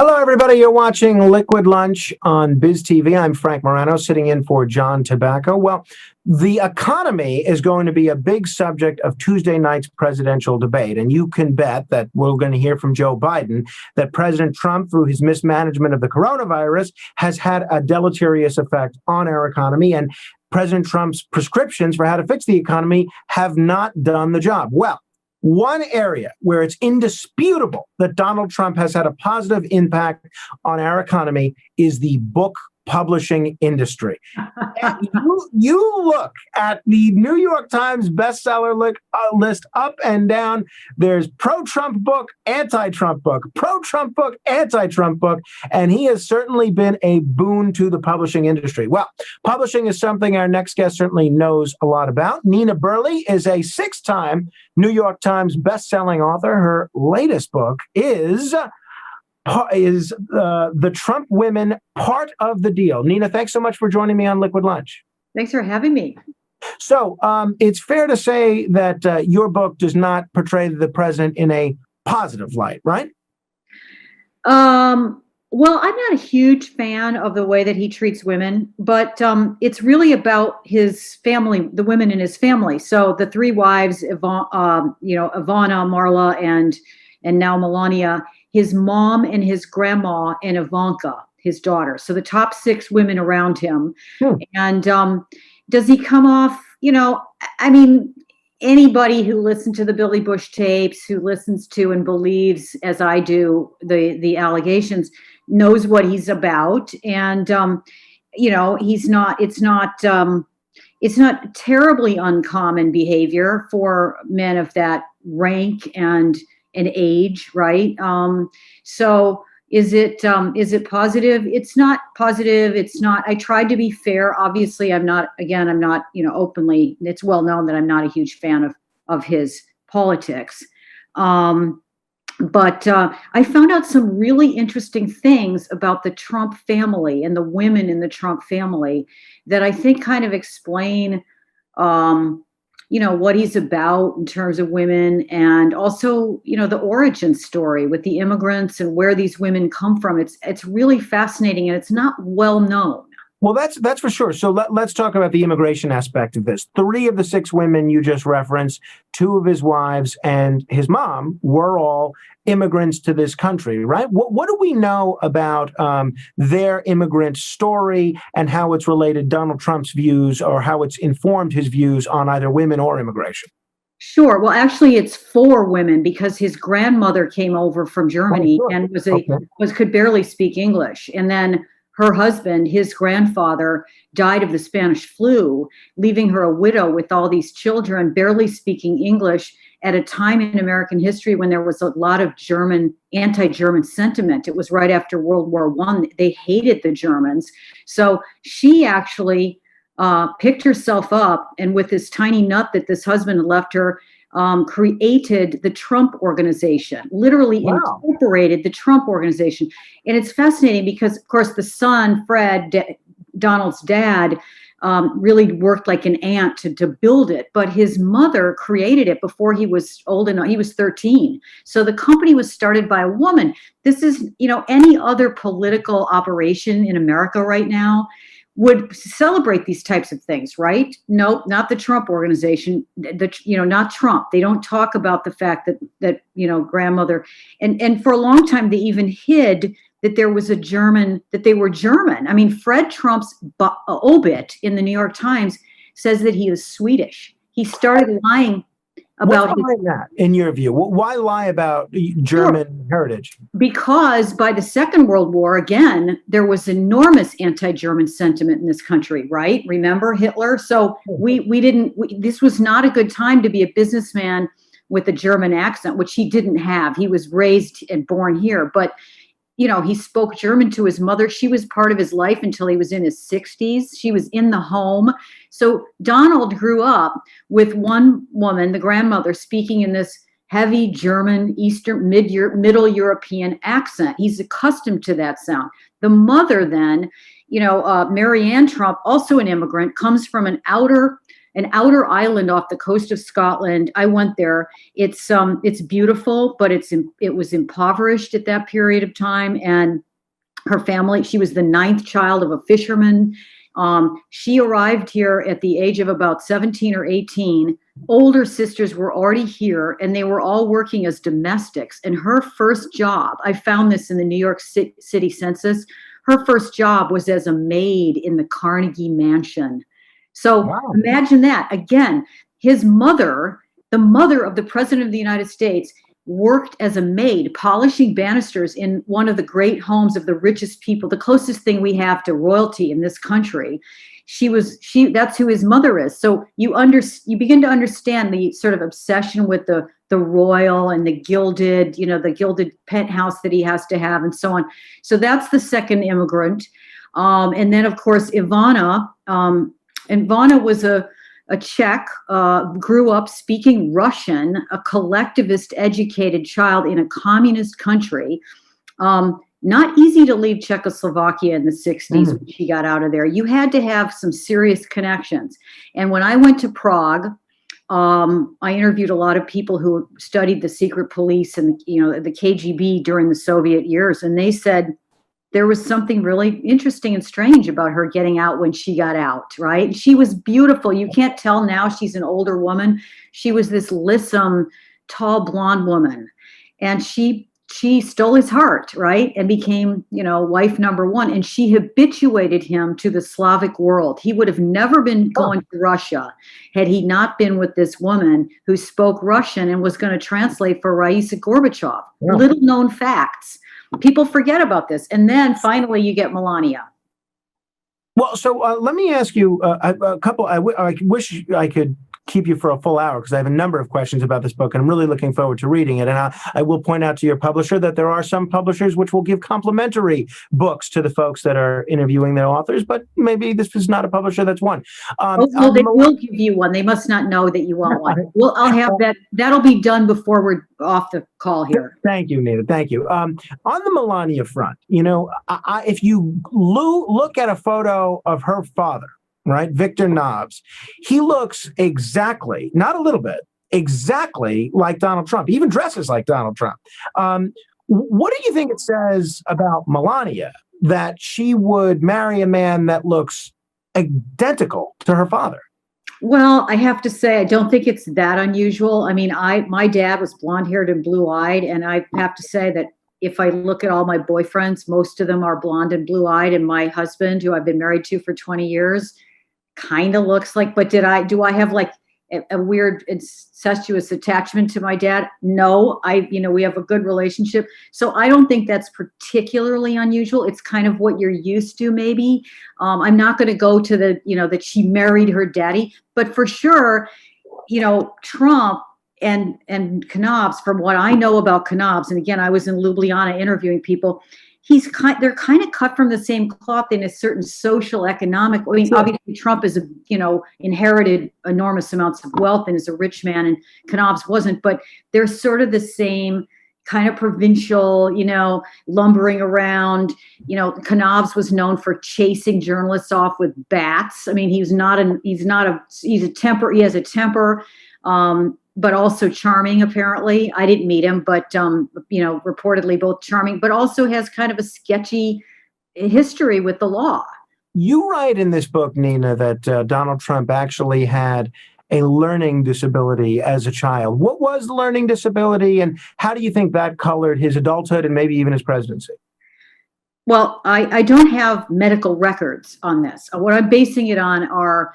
Hello, everybody. You're watching Liquid Lunch on Biz TV. I'm Frank Morano, sitting in for John Tabacco. Well, the economy is going to be a big subject of Tuesday night's presidential debate. And you can bet that we're going to hear from Joe Biden that President Trump, through his mismanagement of the coronavirus, has had a deleterious effect on our economy. And President Trump's prescriptions for how to fix the economy have not done the job. Well, one area where it's indisputable that Donald Trump has had a positive impact on our economy is the book publishing industry. And you look at the New York Times bestseller list up and down. There's pro-Trump book, anti-Trump book, pro-Trump book, anti-Trump book, and he has certainly been a boon to the publishing industry. Well, publishing is something our next guest certainly knows a lot about. Nina Burleigh is a 6-time New York Times bestselling author. Her latest book is The Trump Women, Part of the Deal. Nina, thanks so much for joining me on Liquid Lunch. Thanks for having me. So it's fair to say that your book does not portray the president in a positive light, right? Well, I'm not a huge fan of the way that he treats women, but it's really about his family, the women in his family. So the 3 wives, Ivana, Marla, and now Melania, his mom and his grandma and Ivanka, his daughter. So the top 6 women around him. And does he come off, anybody who listened to the Billy Bush tapes, who listens to and believes, as I do, the allegations, knows what he's about. And, it's not terribly uncommon behavior for men of that rank and age, right? So is it positive? It's not positive. It's not. I tried to be fair. Obviously, I'm not, openly, it's well known that I'm not a huge fan of his politics. But I found out some really interesting things about the Trump family and the women in the Trump family that I think kind of explain what he's about in terms of women, and also, the origin story with the immigrants and where these women come from. It's really fascinating, and it's not well known. Well, that's for sure. So let's talk about the immigration aspect of this. 3 of the 6 women you just referenced, 2 of his wives and his mom, were all immigrants to this country, right? What do we know about their immigrant story and how it's related Donald Trump's views, or how it's informed his views on either women or immigration? Sure. Well, actually, it's 4 women, because his grandmother came over from Germany and could barely speak English, and then her husband, his grandfather, died of the Spanish flu, leaving her a widow with all these children, barely speaking English, at a time in American history when there was a lot of anti-German sentiment. It was right after World War I. They hated the Germans. So she actually picked herself up, and with this tiny nut that this husband left her, created the Trump Organization, literally incorporated the Trump Organization. And it's fascinating because, of course, the son, Fred, Donald's dad, really worked like an ant to build it. But his mother created it before he was old enough. He was 13. So the company was started by a woman. This is, any other political operation in America right now would celebrate these types of things, right? Nope, not the Trump Organization. Not Trump. They don't talk about the fact that grandmother, and for a long time they even hid that there was that they were German. I mean, Fred Trump's obit in the New York Times says that he was Swedish. He started lying about that, in your view. Why lie about German heritage? Because by the Second World War, again, there was enormous anti-German sentiment in this country, right? Remember Hitler? So this was not a good time to be a businessman with a German accent, which he didn't have. He was raised and born here, but he spoke German to his mother. She was part of his life until he was in his 60s. She was in the home. So Donald grew up with one woman, the grandmother, speaking in this heavy German, Middle European accent. He's accustomed to that sound. The mother then, Mary Ann Trump, also an immigrant, comes from an outer an outer island off the coast of Scotland. I went there. It's beautiful, but it was impoverished at that period of time. And her family, she was the 9th child of a fisherman. She arrived here at the age of about 17 or 18. Older sisters were already here, and they were all working as domestics. And her first job, I found this in the New York City census, her first job was as a maid in the Carnegie Mansion. So wow. Imagine that. Again, his mother, the mother of the President of the United States, worked as a maid, polishing banisters in one of the great homes of the richest people, the closest thing we have to royalty in this country. That's who his mother is. So you begin to understand the sort of obsession with the royal and the gilded penthouse that he has to have and so on. So that's the second immigrant. And then of course, Ivana was a Czech, grew up speaking Russian, a collectivist educated child in a communist country. Not easy to leave Czechoslovakia in the 60s when she got out of there. You had to have some serious connections. And when I went to Prague, I interviewed a lot of people who studied the secret police and the KGB during the Soviet years, and they said there was something really interesting and strange about her getting out when she got out, right? She was beautiful. You can't tell now she's an older woman. She was this lissom, tall, blonde woman. And she stole his heart, right? And became, wife number one. And she habituated him to the Slavic world. He would have never been going to Russia had he not been with this woman who spoke Russian and was going to translate for Raisa Gorbachev. Yeah. Little known facts. People forget about this. And then finally you get Melania. Well, so let me ask you a couple. I wish I could keep you for a full hour because I have a number of questions about this book and I'm really looking forward to reading it. And I will point out to your publisher that there are some publishers which will give complimentary books to the folks that are interviewing their authors, but maybe this is not a publisher that's one. Well, they will give you one. They must not know that you want one. Well, I'll have that. That'll be done before we're off the call here. Thank you, Nina. Thank you. On the Melania front, if you look at a photo of her father, right, Victor Knobs, he looks exactly, not a little bit, exactly like Donald Trump, he even dresses like Donald Trump. What do you think it says about Melania that she would marry a man that looks identical to her father? Well, I have to say, I don't think it's that unusual. I mean, my dad was blonde-haired and blue-eyed, and I have to say that if I look at all my boyfriends, most of them are blonde and blue-eyed, and my husband, who I've been married to for 20 years, kind of looks like, but do I have like a weird incestuous attachment to my dad? No, we have a good relationship. So I don't think that's particularly unusual. It's kind of what you're used to, maybe. I'm not going to go to that she married her daddy, but for sure, Trump and Knobs, from what I know about Knobs, and again, I was in Ljubljana interviewing people, they're kind of cut from the same cloth in a certain social economic. I mean, sure. Obviously Trump is inherited enormous amounts of wealth and is a rich man, and Knobs wasn't, but they're sort of the same kind of provincial, lumbering around. Knobs was known for chasing journalists off with bats. I mean, he has a temper, but also charming, apparently. I didn't meet him, but, reportedly both charming, but also has kind of a sketchy history with the law. You write in this book, Nina, that Donald Trump actually had a learning disability as a child. What was the learning disability, and how do you think that colored his adulthood and maybe even his presidency? Well, I don't have medical records on this. What I'm basing it on are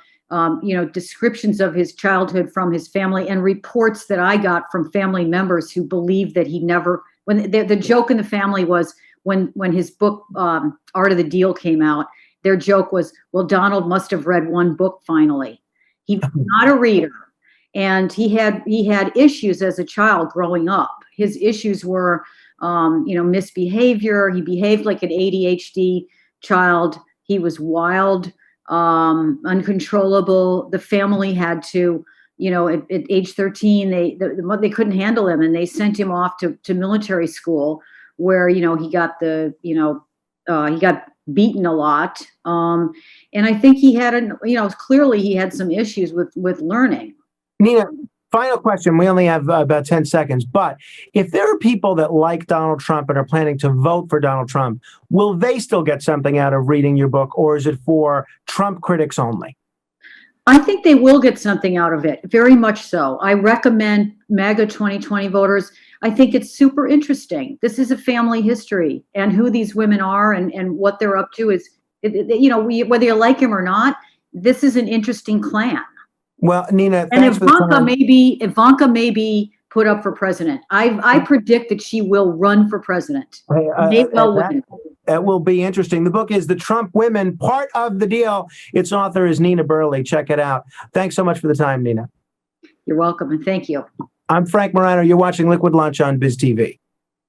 descriptions of his childhood from his family and reports that I got from family members who believe that he never, when the joke in the family was when his book, Art of the Deal, came out, their joke was, well, Donald must have read one book finally. He was not a reader. And he had issues as a child growing up. His issues were, misbehavior. He behaved like an ADHD child. He was wild, uncontrollable. The family had to, at age 13, they couldn't handle him, and they sent him off to military school, where he got beaten a lot. And I think he had, clearly he had some issues with learning. Nina, final question. We only have about 10 seconds. But if there are people that like Donald Trump and are planning to vote for Donald Trump, will they still get something out of reading your book, or is it for Trump critics only? I think they will get something out of it, very much so. I recommend MAGA 2020 voters. I think it's super interesting. This is a family history, and who these women are and what they're up to is, whether you like him or not, this is an interesting clan. Well, Nina, and Ivanka may be put up for president. I predict that she will run for president. That will be interesting. The book is The Trump Women, Part of the Deal. Its author is Nina Burleigh. Check it out. Thanks so much for the time, Nina. You're welcome, and thank you. I'm Frank Morano. You're watching Liquid Lunch on Biz TV.